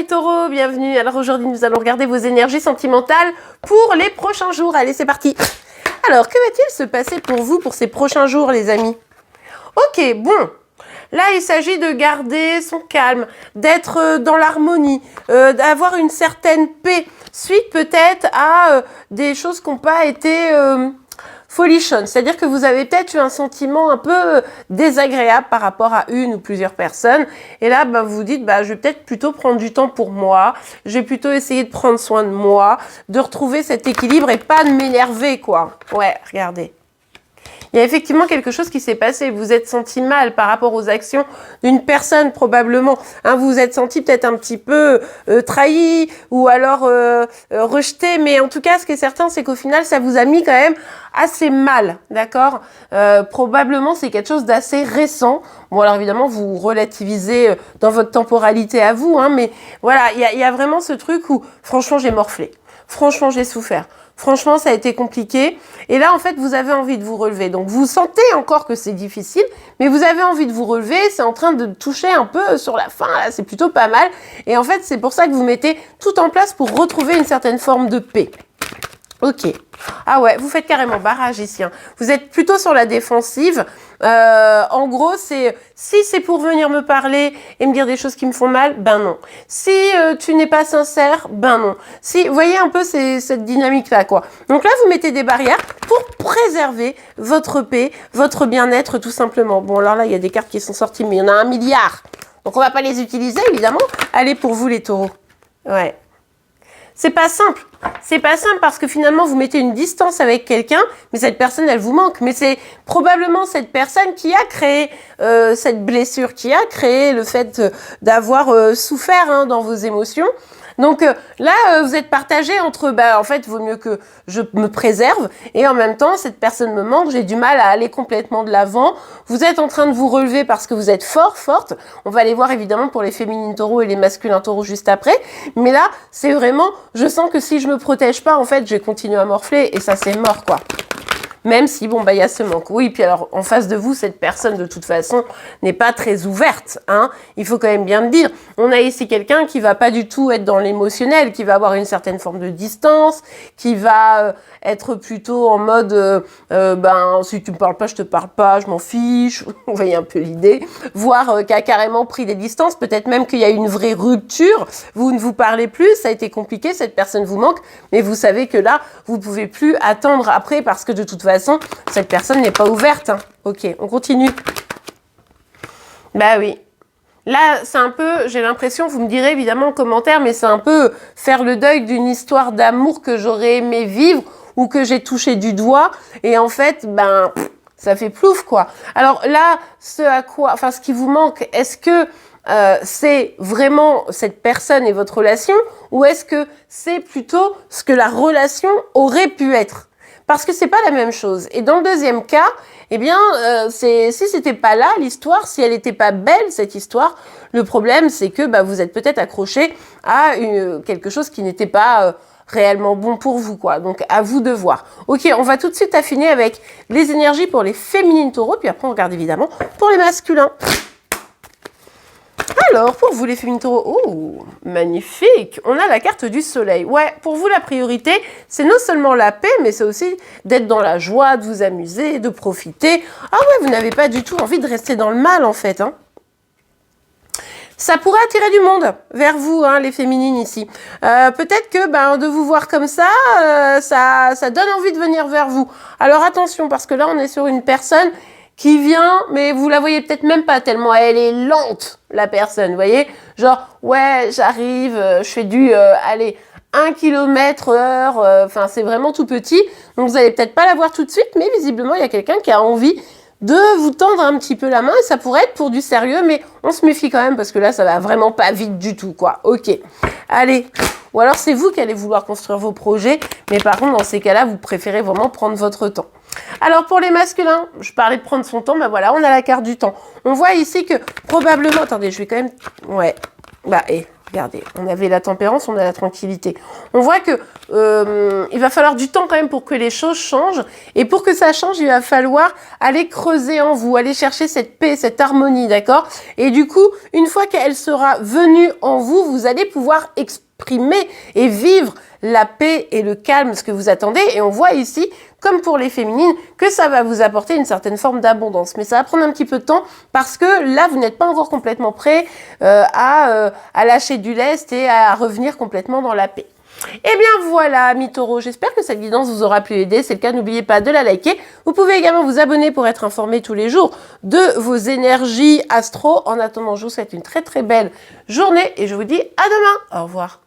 mes taureaux, bienvenue. Alors aujourd'hui, nous allons regarder vos énergies sentimentales pour les prochains jours. Allez, c'est parti. Alors, que va-t-il se passer pour vous pour ces prochains jours, les amis? Ok, bon. Là, il s'agit de garder son calme, d'être dans l'harmonie, d'avoir une certaine paix, suite peut-être à des choses qui n'ont pas été folichonnes. C'est-à-dire que vous avez peut-être eu un sentiment un peu désagréable par rapport à une ou plusieurs personnes. Et là, bah, vous vous dites, bah, je vais peut-être plutôt prendre du temps pour moi. Je vais plutôt essayer de prendre soin de moi, de retrouver cet équilibre et pas de m'énerver, quoi. Ouais, regardez. Il y a effectivement quelque chose qui s'est passé. Vous êtes senti mal par rapport aux actions d'une personne probablement. Hein, vous vous êtes senti peut-être un petit peu trahi ou alors rejeté. Mais en tout cas, ce qui est certain, c'est qu'au final, ça vous a mis quand même assez mal. D'accord, probablement, c'est quelque chose d'assez récent. Bon, alors évidemment, vous relativisez dans votre temporalité à vous. Hein, mais voilà, il y a vraiment ce truc où, franchement, j'ai morflé. Franchement, j'ai souffert. Franchement, ça a été compliqué. Et là, en fait, vous avez envie de vous relever. Donc, vous sentez encore que c'est difficile, mais vous avez envie de vous relever. C'est en train de toucher un peu sur la fin. Là, c'est plutôt pas mal. Et en fait, c'est pour ça que vous mettez tout en place pour retrouver une certaine forme de paix. Ok. Ah ouais, vous faites carrément barrage ici. Hein. Vous êtes plutôt sur la défensive. En gros, c'est si c'est pour venir me parler et me dire des choses qui me font mal, ben non. Si tu n'es pas sincère, ben non. Si, vous voyez un peu cette dynamique-là, quoi. Donc là, vous mettez des barrières pour préserver votre paix, votre bien-être, tout simplement. Bon, alors là, il y a des cartes qui sont sorties, mais il y en a 1 milliard. Donc on va pas les utiliser, évidemment. Allez, pour vous, les taureaux. Ouais. C'est pas simple. C'est pas simple parce que finalement, vous mettez une distance avec quelqu'un, mais cette personne, elle vous manque. Mais c'est probablement cette personne qui a créé cette blessure, qui a créé le fait d'avoir souffert hein, dans vos émotions. Donc là, vous êtes partagé entre, bah, en fait, vaut mieux que je me préserve et en même temps, cette personne me manque, j'ai du mal à aller complètement de l'avant. Vous êtes en train de vous relever parce que vous êtes forte. On va aller voir évidemment pour les féminines taureaux et les masculins taureaux juste après. Mais là, c'est vraiment, je sens que si je me protège pas, en fait, je vais continuer à morfler et ça, c'est mort, quoi. Même si, bon, bah, il y a ce manque. Oui, puis alors, en face de vous, cette personne, de toute façon, n'est pas très ouverte, hein. Il faut quand même bien le dire. On a ici quelqu'un qui va pas du tout être dans l'émotionnel, qui va avoir une certaine forme de distance, qui va être plutôt en mode, ben, si tu me parles pas, je te parle pas, je m'en fiche. Vous voyez un peu l'idée. Voire qui a carrément pris des distances. Peut-être même qu'il y a une vraie rupture. Vous ne vous parlez plus, ça a été compliqué, cette personne vous manque, mais vous savez que là, vous pouvez plus attendre après parce que de toute façon, cette personne n'est pas ouverte. Hein. Ok, on continue. Bah oui. Là, c'est un peu, j'ai l'impression, vous me direz évidemment en commentaire, mais c'est un peu faire le deuil d'une histoire d'amour que j'aurais aimé vivre ou que j'ai touché du doigt. Et en fait, ben, ça fait plouf, quoi. Alors là, ce qui vous manque, est-ce que c'est vraiment cette personne et votre relation ou est-ce que c'est plutôt ce que la relation aurait pu être? Parce que c'est pas la même chose. Et dans le deuxième cas, eh bien, si c'était pas là l'histoire, si elle était pas belle cette histoire, le problème c'est que bah, vous êtes peut-être accroché à quelque chose qui n'était pas réellement bon pour vous, quoi. Donc à vous de voir. Ok, on va tout de suite affiner avec les énergies pour les féminines taureaux, puis après on regarde évidemment pour les masculins. Alors, pour vous les féminines taureaux, oh, magnifique, on a la carte du soleil. Ouais, pour vous la priorité, c'est non seulement la paix, mais c'est aussi d'être dans la joie, de vous amuser, de profiter. Ah ouais, vous n'avez pas du tout envie de rester dans le mal, en fait. Hein. Ça pourrait attirer du monde vers vous, hein, les féminines ici. Peut-être que ben, de vous voir comme ça, ça donne envie de venir vers vous. Alors attention, parce que là, on est sur une personne qui vient, mais vous la voyez peut-être même pas tellement elle est lente, la personne, vous voyez? Genre, ouais, j'arrive, je fais du, allez, 1 km/h, enfin, c'est vraiment tout petit. Donc, vous allez peut-être pas la voir tout de suite, mais visiblement, il y a quelqu'un qui a envie de vous tendre un petit peu la main et ça pourrait être pour du sérieux, mais on se méfie quand même parce que là, ça va vraiment pas vite du tout, quoi. Ok, allez. Ou alors, c'est vous qui allez vouloir construire vos projets, mais par contre, dans ces cas-là, vous préférez vraiment prendre votre temps. Alors, pour les masculins, je parlais de prendre son temps, ben voilà, on a la carte du temps. On voit ici que probablement, attendez, je vais quand même, ouais, bah, Regardez, on avait la tempérance, on a la tranquillité. On voit que il va falloir du temps quand même pour que les choses changent. Et pour que ça change, il va falloir aller creuser en vous, aller chercher cette paix, cette harmonie, d'accord? Et du coup, une fois qu'elle sera venue en vous, vous allez pouvoir exprimer et vivre la paix et le calme, ce que vous attendez. Et on voit ici, comme pour les féminines, que ça va vous apporter une certaine forme d'abondance. Mais ça va prendre un petit peu de temps parce que là, vous n'êtes pas encore complètement prêt à lâcher du lest et à revenir complètement dans la paix. Et bien voilà, amis taureaux, j'espère que cette guidance vous aura pu aider. Si c'est le cas, n'oubliez pas de la liker. Vous pouvez également vous abonner pour être informé tous les jours de vos énergies astro. En attendant, je vous souhaite une très très belle journée et je vous dis à demain. Au revoir.